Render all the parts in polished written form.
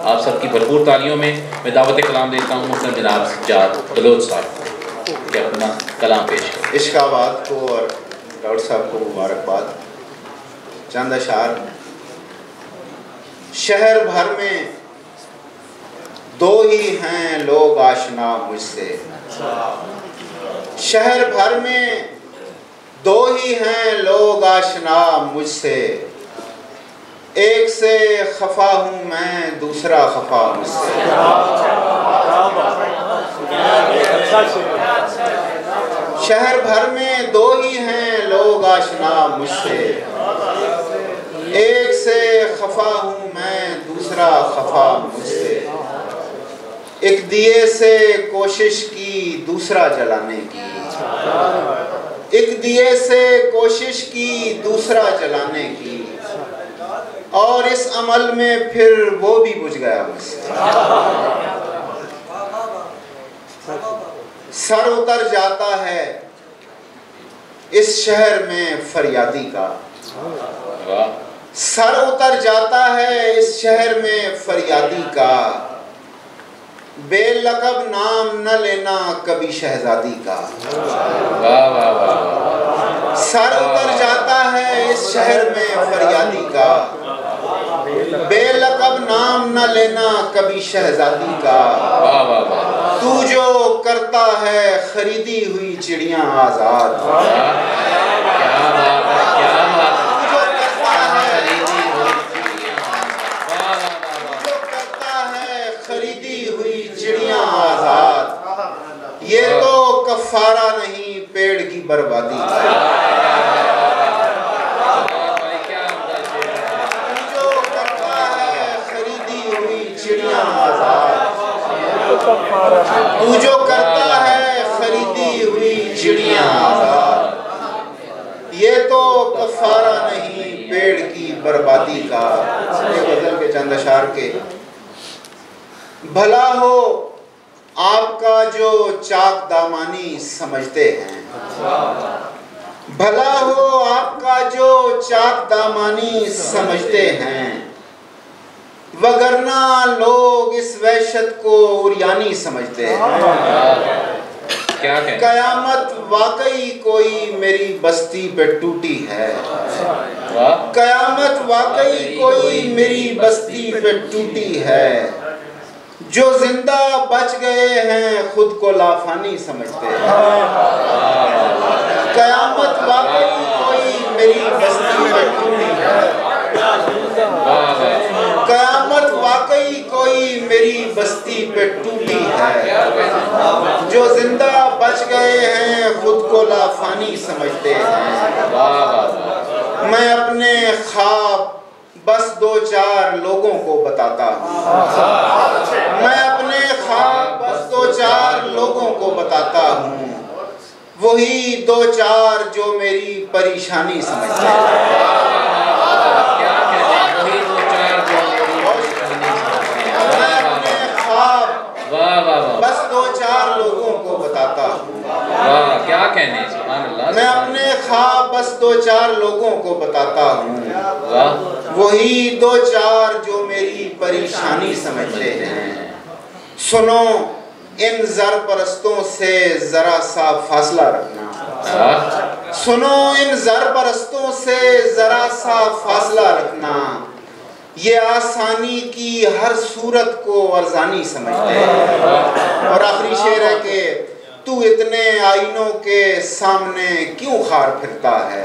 आप सबकी भरपूर तालियों में मैं दावत कलाम देता हूँ मोहतरम जनाब सज्जाद बलोच साहब के अपना कलाम पेश करें। इश्काबाद को और डॉक्टर साहब को मुबारकबाद। चंद अशार। शहर भर में दो ही हैं लोग आशना मुझसे, शहर भर में दो ही हैं लोग आशना मुझसे, एक से खफा हूँ मैं दूसरा खफा मुझसे। शहर भर में दो ही हैं लोग आशना मुझसे, एक से खफा हूँ मैं दूसरा खफा मुझसे। एक दिए से कोशिश की दूसरा जलाने की, एक दिए से कोशिश की दूसरा जलाने की, और इस अमल में फिर वो भी बुझ गया मुझसे। सर उतर जाता है इस शहर में फरियादी का, सर उतर जाता है इस शहर में फरियादी का, बेलकब नाम न लेना कभी शहजादी का। सर उतर जाता है इस शहर में फरियादी का, बेलकब नाम न लेना कभी शहजादी का। तू जो करता है खरीदी हुई चिड़िया आजाद, ये तो कफारा नहीं पेड़ की बर्बादी का। जो करता है खरीदी हुई चिड़िया आजाद, तू जो करता है खरीदी हुई चिड़िया आजाद, ये तो कफारा नहीं पेड़ की बर्बादी का। ये गजल के चंद अशार के। भला हो आपका जो चाक दामानी समझते हैं, भला हो आपका जो चाक दामानी समझते हैं, वगरना लोग इस वहशत को उरियानी समझते हैं। क्या है? कयामत वाकई कोई मेरी बस्ती पे टूटी है, कयामत वाकई कोई मेरी बस्ती पे टूटी है, जो जिंदा बच गए हैं खुद को लाफानी समझते हैं। कयामत वाकई कोई मेरी बस्ती पे टूटी है, कयामत वाकई कोई मेरी बस्ती पे टूटी है, जो जिंदा बच गए हैं खुद को लाफानी समझते हैं। मैं अपने ख्वाब बस दो चार लोगों को बताता हूँ, मैं अपने ख्वाब बस दो चार लोगों को बताता हूँ, वही दो चार जो मेरी परेशानी समझते हैं। मैं अपने ख्वाब बस दो चार लोगों को बताता हूँ, क्या कहने, सुभान अल्लाह। मैं अपने ख्वाब बस दो चार लोगों को बताता हूँ, वही दो चार जो मेरी परेशानी समझते हैं। सुनो इन ज़र परस्तों से जरा सा फासला रखना, सुनो इन ज़र परस्तों से जरा सा फासला रखना, ये आसानी की हर सूरत को अर्जानी समझते हैं। और आखिरी शेर है कि तू इतने आईनों के सामने क्यों खार फिरता है,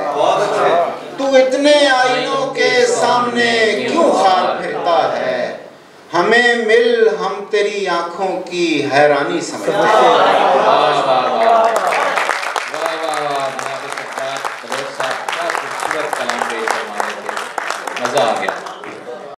तू इतने आईनों के सामने क्यों खार फिरता है, हमें मिल हम तेरी आंखों की हैरानी समझते हैं।